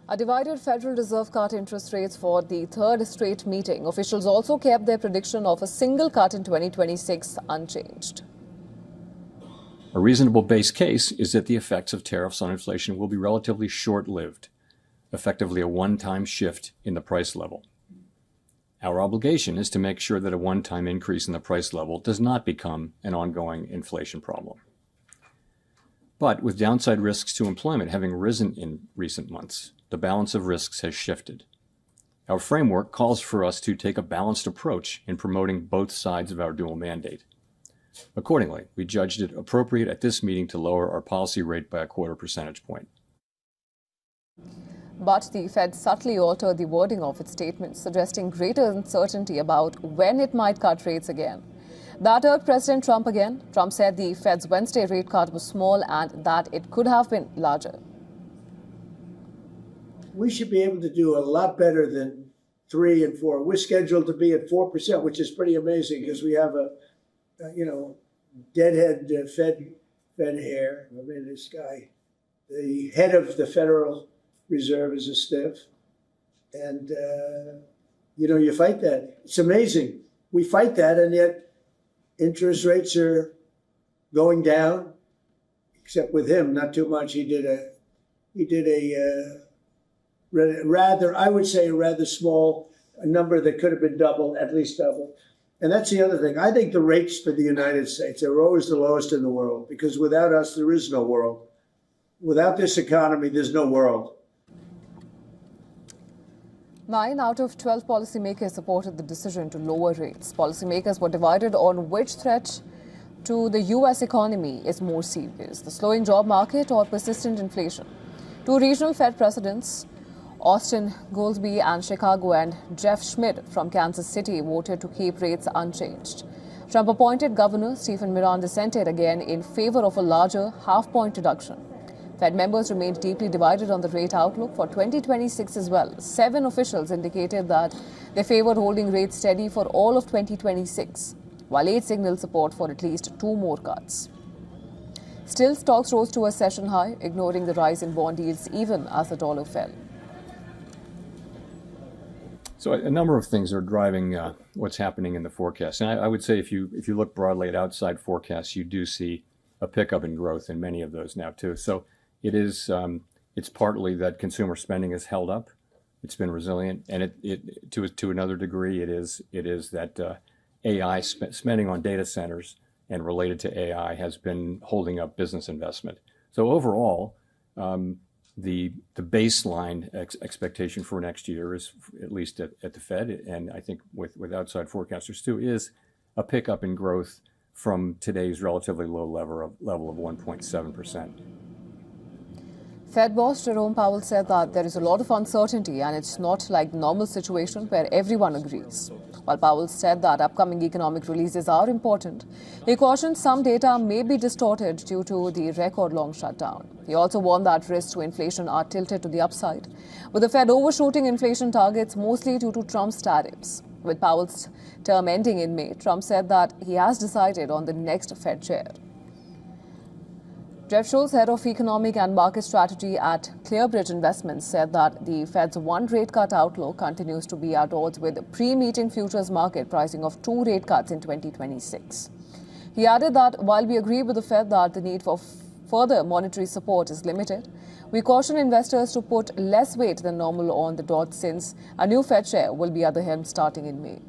A divided Federal Reserve cut interest rates for the third straight meeting. Officials also kept their prediction of a single cut in 2026 unchanged. A reasonable base case is that the effects of tariffs on inflation will be relatively short-lived, effectively a one-time shift in the price level. Our obligation is to make sure that a one-time increase in the price level does not become an ongoing inflation problem. But with downside risks to employment having risen in recent months, the balance of risks has shifted. Our framework calls for us to take a balanced approach in promoting both sides of our dual mandate. Accordingly, we judged it appropriate at this meeting to lower our policy rate by a 1/4 percentage point. But the Fed subtly altered the wording of its statement, suggesting greater uncertainty about when it might cut rates again. That hurt President Trump again. Trump said the Fed's Wednesday rate cut was small and that it could have been larger. We should be able to do a lot better than 3 and 4. We're scheduled to be at 4%, which is pretty amazing because we have a deadhead Fed hair. I mean, this guy, the head of the Federal Reserve is a stiff. And, you fight that. It's amazing. We fight that, and yet interest rates are going down, except with him, not too much. He did a rather, I would say, a rather small number that could have been double, at least double. And that's the other thing. I think the rates for the United States are always the lowest in the world, because without us, there is no world. Without this economy, there's no world. 9 out of 12 policymakers supported the decision to lower rates. Policymakers were divided on which threat to the U.S. economy is more serious, the slowing job market or persistent inflation. Two regional Fed presidents, Austin Goolsbee and Chicago, and Jeff Schmidt from Kansas City, voted to keep rates unchanged. Trump-appointed Governor Stephen Miran dissented again in favor of a larger half-point reduction. Fed members remained deeply divided on the rate outlook for 2026 as well. 7 officials indicated that they favored holding rates steady for all of 2026, while 8 signaled support for at least 2 more cuts. Still, stocks rose to a session high, ignoring the rise in bond yields even as the dollar fell. So a number of things are driving what's happening in the forecast. And I would say if you look broadly at outside forecasts, you do see a pickup in growth in many of those now too. So it is it's partly that consumer spending has held up. It's been resilient, and it to another degree it is that AI spending on data centers and related to AI has been holding up business investment. So overall, the baseline expectation for next year is, at least at the Fed, and I think with outside forecasters too, is a pickup in growth from today's relatively low level of 1.7%. Fed boss Jerome Powell said that there is a lot of uncertainty and it's not like the normal situation where everyone agrees. While Powell said that upcoming economic releases are important, he cautioned some data may be distorted due to the record-long shutdown. He also warned that risks to inflation are tilted to the upside, with the Fed overshooting inflation targets mostly due to Trump's tariffs. With Powell's term ending in May, Trump said that he has decided on the next Fed chair. Jeff Schultz, head of economic and market strategy at ClearBridge Investments, said that the Fed's 1 rate cut outlook continues to be at odds with pre-meeting futures market pricing of 2 rate cuts in 2026. He added that while we agree with the Fed that the need for further monetary support is limited, we caution investors to put less weight than normal on the dot since a new Fed chair will be at the helm starting in May.